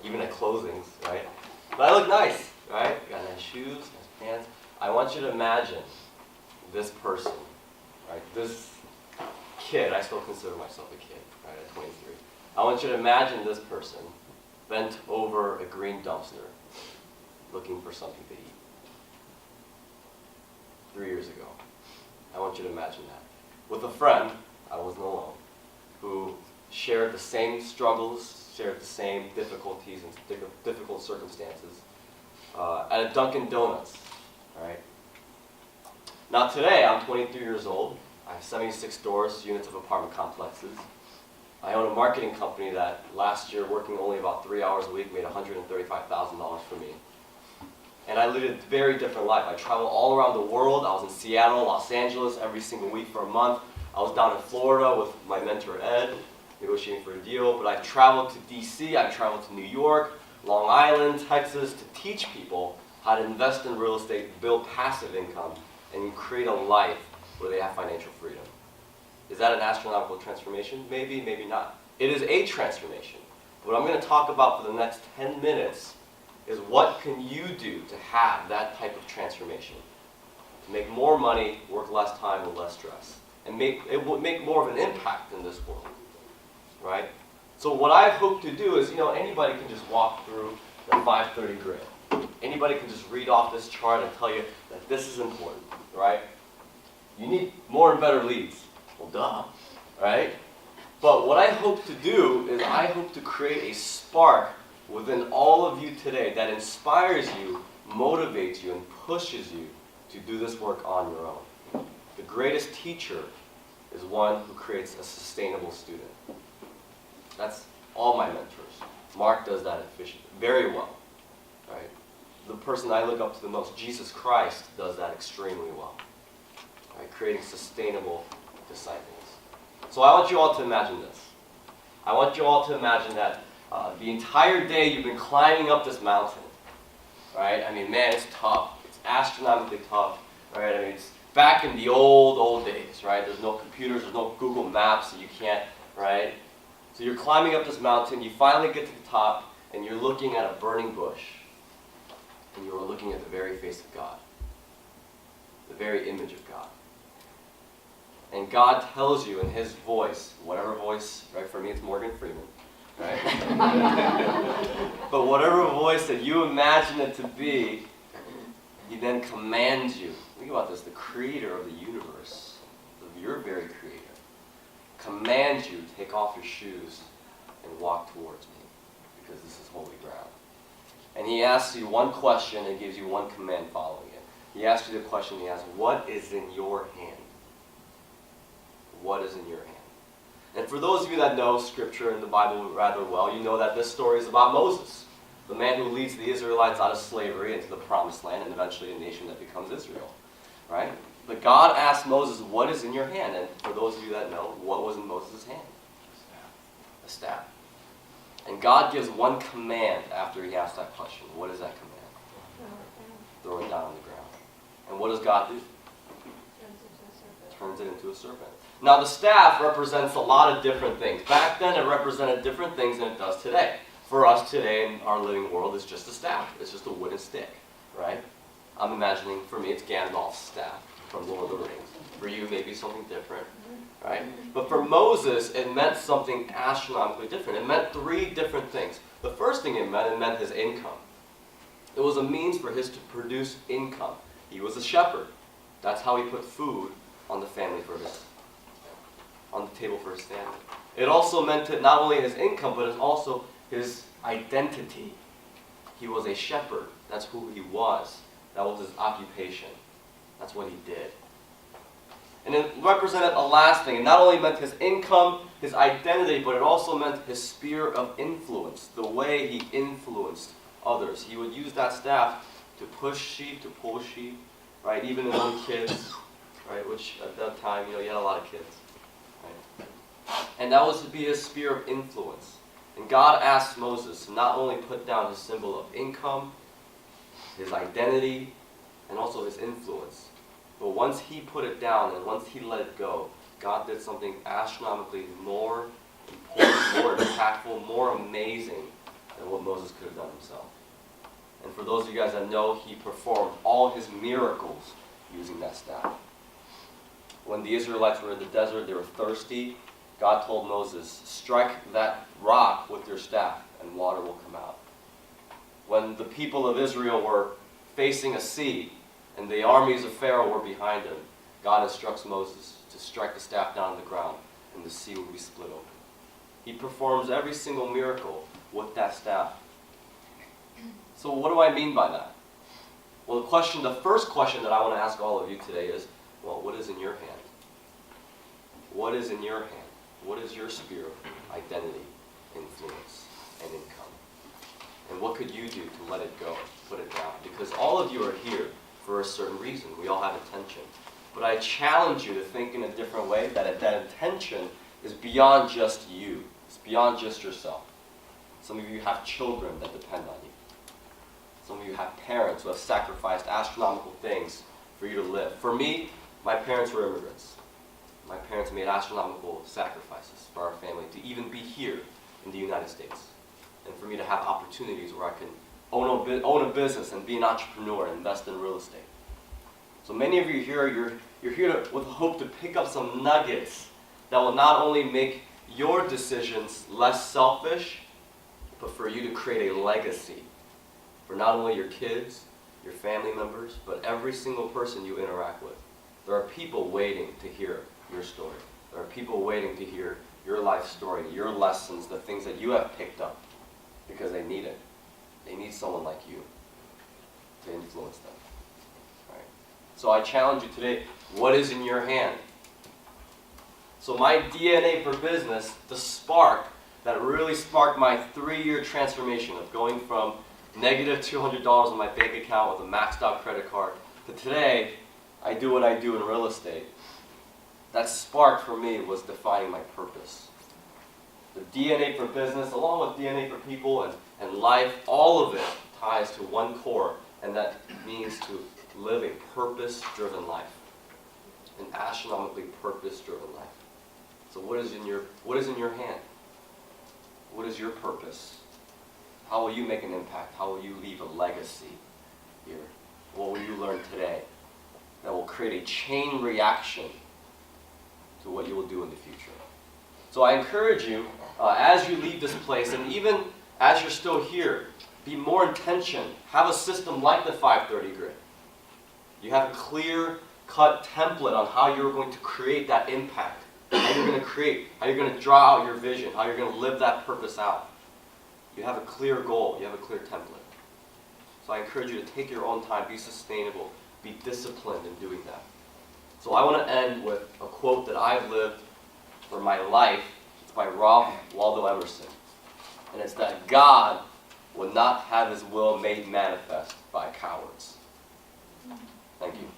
even at closings, right? But I look nice, right? Got nice shoes, nice pants. I want you to imagine this person, right? This kid, I still consider myself a kid, right, at 23. I want you to imagine this person bent over a green dumpster looking for something to eat. 3 years ago. I want you to imagine that. With a friend, I wasn't alone, who shared the same struggles, shared the same difficulties and difficult circumstances at a Dunkin' Donuts, right? Now today, I'm 23 years old. I have 76 stores, units of apartment complexes. I own a marketing company that last year, working only about 3 hours a week, made $135,000 for me. And I lead a very different life. I travel all around the world. I was in Seattle, Los Angeles every single week for a month. I was down in Florida with my mentor Ed, negotiating for a deal. But I've traveled to DC, I've traveled to New York, Long Island, Texas, to teach people how to invest in real estate, build passive income, and create a life where they have financial freedom. Is that an astronomical transformation? Maybe, maybe not. It is a transformation. What I'm going to talk about for the next 10 minutes is what can you do to have that type of transformation? To make more money, work less time, and less stress. And it will make more of an impact in this world, right? So what I hope to do is, anybody can just walk through the 530 grid. Anybody can just read off this chart and tell you that this is important, right? You need more and better leads. Well, duh, right? But what I hope to do is I hope to create a spark within all of you today that inspires you, motivates you, and pushes you to do this work on your own. The greatest teacher is one who creates a sustainable student. That's all my mentors. Mark does that very well, right? The person I look up to the most, Jesus Christ, does that extremely well, right? Creating sustainable disciples. So I want you all to imagine this. I want you all to imagine that the entire day you've been climbing up this mountain, right? I mean, man, it's tough. It's astronomically tough, right? I mean, it's back in the old days, right? There's no computers, there's no Google Maps, so you can't, right? So you're climbing up this mountain, you finally get to the top, and you're looking at a burning bush, and you're looking at the very face of God, the very image of God. And God tells you in His voice, whatever voice, right? For me, it's Morgan Freeman. Right? But whatever voice that you imagine it to be, He then commands you. Think about this, the creator of the universe, your very creator, commands you to take off your shoes and walk towards me, because this is holy ground. And He asks you one question and gives you one command following it. He asks you the question, He asks, what is in your hand? What is in your hand? And for those of you that know Scripture and the Bible rather well, you know that this story is about Moses, the man who leads the Israelites out of slavery into the Promised Land and eventually a nation that becomes Israel, right? But God asked Moses, what is in your hand? And for those of you that know, what was in Moses' hand? A staff. And God gives one command after He asked that question. What is that command? Throw it down on the ground. And what does God do? Turns it into a serpent. Now the staff represents a lot of different things. Back then it represented different things than it does today. For us today in our living world, it's just a staff. It's just a wooden stick, right? I'm imagining, for me, it's Gandalf's staff from Lord of the Rings. For you, maybe something different, right? But for Moses, it meant something astronomically different. It meant three different things. The first thing it meant his income. It was a means for his to produce income. He was a shepherd. That's how he put food on the family on the table for his family. It also meant it not only his income, but it's also his identity. He was a shepherd. That's who he was. That was his occupation. That's what he did. And it represented a last thing. It not only meant his income, his identity, but it also meant his sphere of influence, the way he influenced others. He would use that staff to push sheep, to pull sheep, right? Even his own kids, right? Which at that time, you had a lot of kids. And that was to be his sphere of influence. And God asked Moses to not only put down his symbol of income, his identity, and also his influence. But once he put it down and once he let it go, God did something astronomically more important, more impactful, more amazing than what Moses could have done himself. And for those of you guys that know, he performed all his miracles using that staff. When the Israelites were in the desert, they were thirsty. God told Moses, strike that rock with your staff and water will come out. When the people of Israel were facing a sea and the armies of Pharaoh were behind them, God instructs Moses to strike the staff down on the ground and the sea will be split open. He performs every single miracle with that staff. So what do I mean by that? Well, the first question that I want to ask all of you today is, well, what is in your hand? What is in your hand? What is your sphere of identity, influence, and income? And what could you do to let it go, put it down? Because all of you are here for a certain reason. We all have intention. But I challenge you to think in a different way, that intention is beyond just you. It's beyond just yourself. Some of you have children that depend on you. Some of you have parents who have sacrificed astronomical things for you to live. For me, my parents were immigrants. My parents made astronomical sacrifices for our family to even be here in the United States. And for me to have opportunities where I can own a business and be an entrepreneur and invest in real estate. So many of you here, you're here with the hope to pick up some nuggets that will not only make your decisions less selfish, but for you to create a legacy for not only your kids, your family members, but every single person you interact with. There are people waiting to hear your story. There are people waiting to hear your life story, your lessons, the things that you have picked up, because they need it. They need someone like you to influence them. Right? So I challenge you today, what is in your hand? So my DNA for business, the spark that really sparked my 3-year transformation of going from negative $200 on my bank account with a maxed out credit card to today, I do what I do in real estate. That spark for me was defining my purpose. The DNA for business, along with DNA for people and life, all of it ties to one core, and that means to live a purpose-driven life. An astronomically purpose-driven life. So what is in your hand? What is your purpose? How will you make an impact? How will you leave a legacy here? What will you learn today that will create a chain reaction to what you will do in the future? So I encourage you, as you leave this place, and even as you're still here, be more intentional. Have a system like the 530 grid. You have a clear-cut template on how you're going to create that impact, how you're going to create, how you're going to draw out your vision, how you're going to live that purpose out. You have a clear goal. You have a clear template. So I encourage you to take your own time, be sustainable, be disciplined in doing that. So I want to end with a quote that I've lived for my life. It's by Ralph Waldo Emerson. And it's that God would not have his will made manifest by cowards. Thank you.